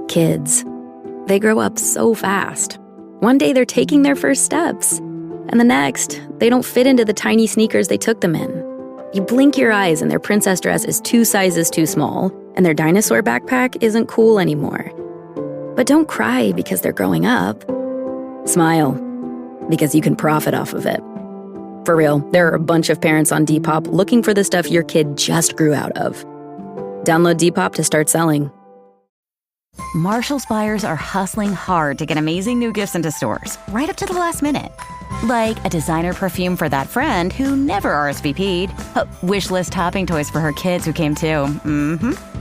Kids. They grow up so fast. One day they're taking their first steps, and the next, they don't fit into the tiny sneakers they took them in. You blink your eyes and their princess dress is 2 sizes too small, and their dinosaur backpack isn't cool anymore. But don't cry because they're growing up. Smile, because you can profit off of it. For real, there are a bunch of parents on Depop looking for the stuff your kid just grew out of. Download Depop to start selling. Marshall's buyers are hustling hard to get amazing new gifts into stores, right up to the last minute. Like a designer perfume for that friend who never RSVP'd, wish list topping toys for her kids who came too,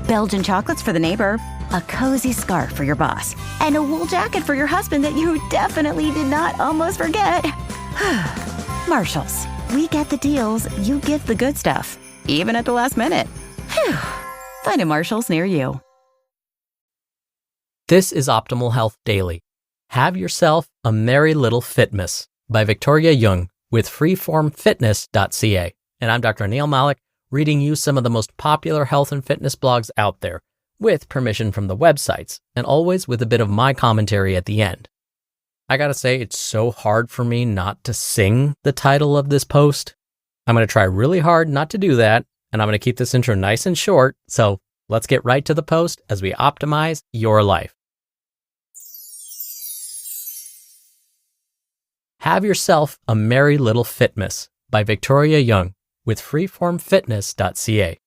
Belgian chocolates for the neighbor, a cozy scarf for your boss, and a wool jacket for your husband that you definitely did not almost forget. Marshall's, we get the deals, you get the good stuff, even at the last minute. Phew. Find a Marshall's near you. This is Optimal Health Daily. Have yourself a merry little Fitmas by Victoria Jung with freeformfitness.ca. And I'm Dr. Neil Malik, reading you some of the most popular health and fitness blogs out there, with permission from the websites, and always with a bit of my commentary at the end. I gotta say, it's so hard for me not to sing the title of this post. I'm gonna try really hard not to do that, and I'm gonna keep this intro nice and short, so let's get right to the post as we optimize your life. Have yourself a merry little Fitmas by Victoria Jung with freeformfitness.ca.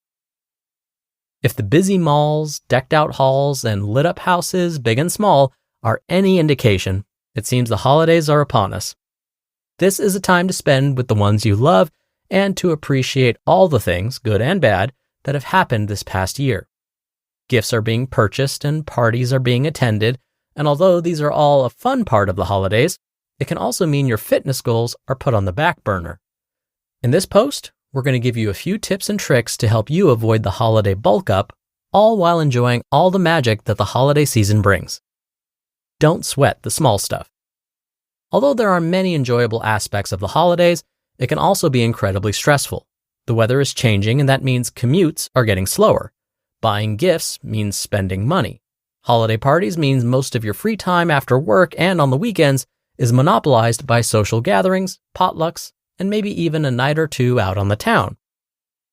If the busy malls, decked out halls, and lit up houses, big and small, are any indication, it seems the holidays are upon us. This is a time to spend with the ones you love and to appreciate all the things, good and bad, that have happened this past year. Gifts are being purchased and parties are being attended, and although these are all a fun part of the holidays, it can also mean your fitness goals are put on the back burner. In this post, we're going to give you a few tips and tricks to help you avoid the holiday bulk up, all while enjoying all the magic that the holiday season brings. Don't sweat the small stuff. Although there are many enjoyable aspects of the holidays, it can also be incredibly stressful. The weather is changing, and that means commutes are getting slower. Buying gifts means spending money. Holiday parties means most of your free time after work and on the weekends is monopolized by social gatherings, potlucks, and maybe even a night or two out on the town.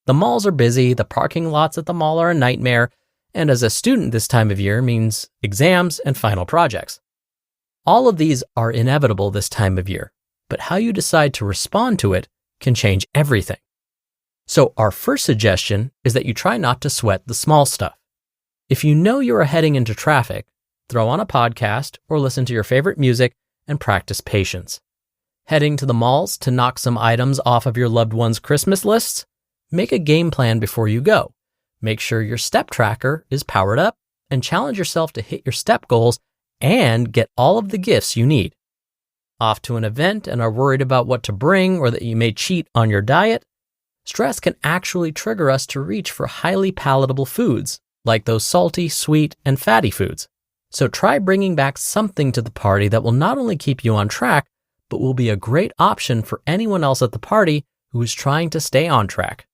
The malls are busy, the parking lots at the mall are a nightmare, and as a student this time of year means exams and final projects. All of these are inevitable this time of year, but how you decide to respond to it can change everything. So our first suggestion is that you try not to sweat the small stuff. If you know you are heading into traffic, throw on a podcast or listen to your favorite music and practice patience. Heading to the malls to knock some items off of your loved one's Christmas lists? Make a game plan before you go. Make sure your step tracker is powered up and challenge yourself to hit your step goals and get all of the gifts you need. Off to an event and are worried about what to bring or that you may cheat on your diet? Stress can actually trigger us to reach for highly palatable foods, like those salty, sweet, and fatty foods. So try bringing back something to the party that will not only keep you on track, but will be a great option for anyone else at the party who is trying to stay on track.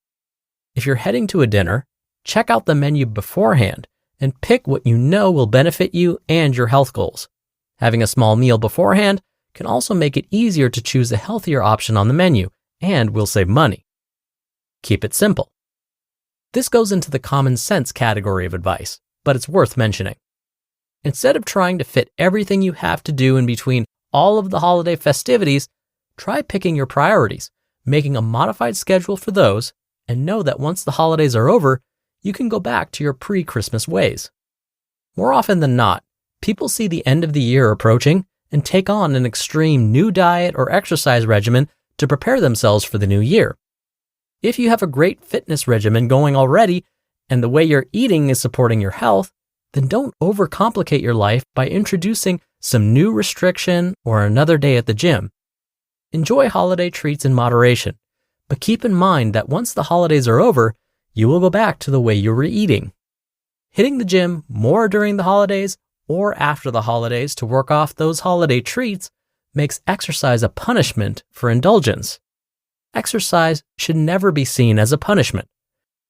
If you're heading to a dinner, check out the menu beforehand and pick what you know will benefit you and your health goals. Having a small meal beforehand can also make it easier to choose a healthier option on the menu and will save money. Keep it simple. This goes into the common sense category of advice, but it's worth mentioning. Instead of trying to fit everything you have to do in between all of the holiday festivities, try picking your priorities, making a modified schedule for those, and know that once the holidays are over, you can go back to your pre-Christmas ways. More often than not, people see the end of the year approaching and take on an extreme new diet or exercise regimen to prepare themselves for the new year. If you have a great fitness regimen going already, and the way you're eating is supporting your health, then don't overcomplicate your life by introducing some new restriction or another day at the gym. Enjoy holiday treats in moderation, but keep in mind that once the holidays are over, you will go back to the way you were eating. Hitting the gym more during the holidays or after the holidays to work off those holiday treats makes exercise a punishment for indulgence. Exercise should never be seen as a punishment.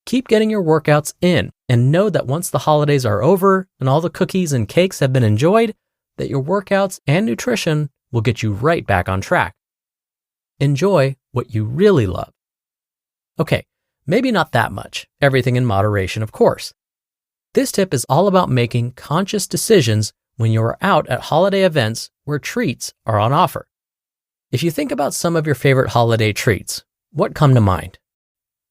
Keep getting your workouts in and know that once the holidays are over and all the cookies and cakes have been enjoyed, that your workouts and nutrition will get you right back on track. Enjoy what you really love. Okay, maybe not that much, everything in moderation, of course. This tip is all about making conscious decisions when you are out at holiday events where treats are on offer. If you think about some of your favorite holiday treats, what come to mind?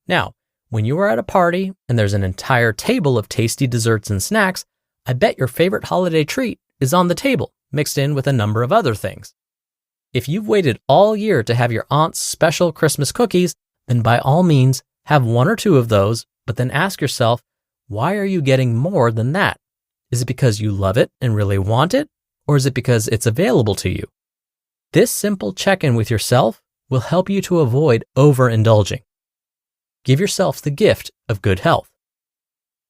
Now, when you are at a party and there's an entire table of tasty desserts and snacks, I bet your favorite holiday treat is on the table, mixed in with a number of other things. If you've waited all year to have your aunt's special Christmas cookies, then by all means, have one or two of those, but then ask yourself, why are you getting more than that? Is it because you love it and really want it? Or is it because it's available to you? This simple check-in with yourself will help you to avoid overindulging. Give yourself the gift of good health.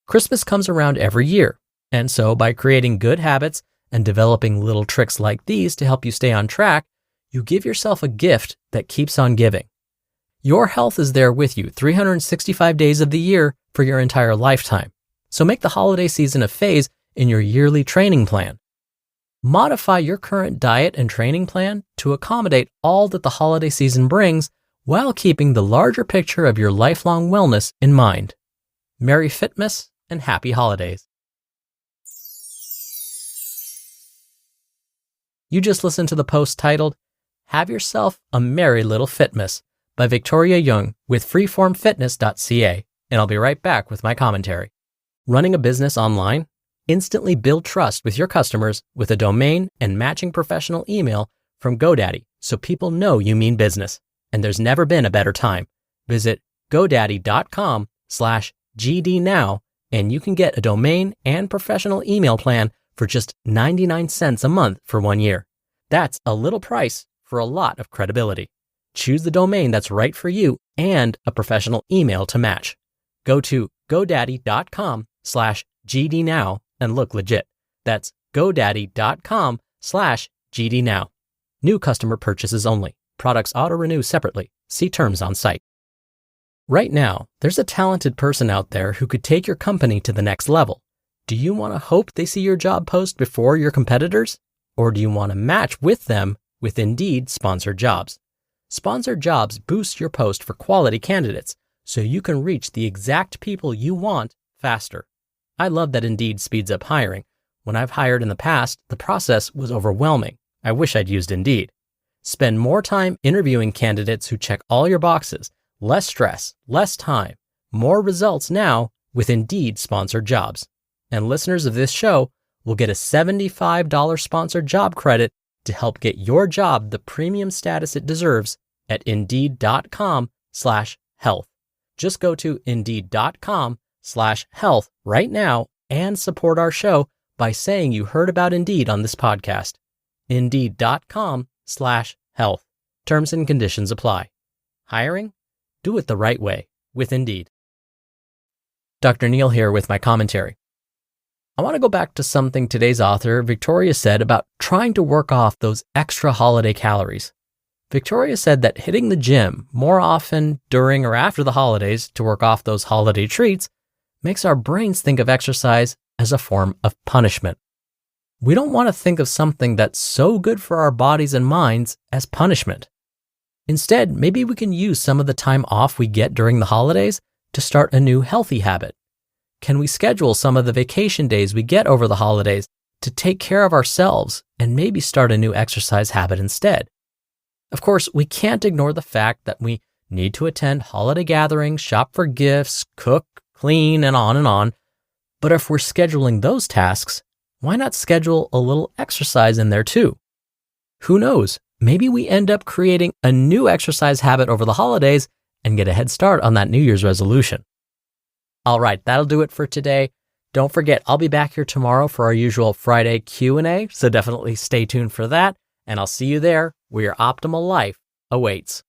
Christmas comes around every year, and so by creating good habits and developing little tricks like these to help you stay on track, you give yourself a gift that keeps on giving. Your health is there with you 365 days of the year for your entire lifetime. So make the holiday season a phase in your yearly training plan. Modify your current diet and training plan to accommodate all that the holiday season brings while keeping the larger picture of your lifelong wellness in mind. Merry Fitmas and happy holidays. You just listened to the post titled, Have Yourself a Merry Little Fitmas by Victoria Jung with freeformfitness.ca, and I'll be right back with my commentary. Running a business online? Instantly build trust with your customers with a domain and matching professional email from GoDaddy so people know you mean business. And there's never been a better time. Visit godaddy.com/GD now and you can get a domain and professional email plan for just 99 cents a month for 1 year. That's a little price for a lot of credibility. Choose the domain that's right for you and a professional email to match. Go to godaddy.com/GD now and look legit. That's godaddy.com/GD now. New customer purchases only. Products auto-renew separately. See terms on site. Right now, there's a talented person out there who could take your company to the next level. Do you want to hope they see your job post before your competitors? Or do you want to match with them with Indeed sponsored jobs? Sponsored jobs boost your post for quality candidates so you can reach the exact people you want faster. I love that Indeed speeds up hiring. When I've hired in the past, the process was overwhelming. I wish I'd used Indeed. Spend more time interviewing candidates who check all your boxes. Less stress, less time, more results now with Indeed sponsored jobs. And listeners of this show will get a $75 sponsored job credit to help get your job the premium status it deserves at Indeed.com/health. Just go to Indeed.com/health right now and support our show by saying you heard about Indeed on this podcast. Indeed.com/health. Terms and conditions apply. Hiring? Do it the right way with Indeed. Dr. Neil here with my commentary. I want to go back to something today's author, Victoria, said about trying to work off those extra holiday calories. Victoria said that hitting the gym more often during or after the holidays to work off those holiday treats makes our brains think of exercise as a form of punishment. We don't want to think of something that's so good for our bodies and minds as punishment. Instead, maybe we can use some of the time off we get during the holidays to start a new healthy habit. Can we schedule some of the vacation days we get over the holidays to take care of ourselves and maybe start a new exercise habit instead? Of course, we can't ignore the fact that we need to attend holiday gatherings, shop for gifts, cook, clean, and on. But if we're scheduling those tasks, why not schedule a little exercise in there too? Who knows? Maybe we end up creating a new exercise habit over the holidays and get a head start on that New Year's resolution. All right, that'll do it for today. Don't forget, I'll be back here tomorrow for our usual Friday Q&A, so definitely stay tuned for that, and I'll see you there where your optimal life awaits.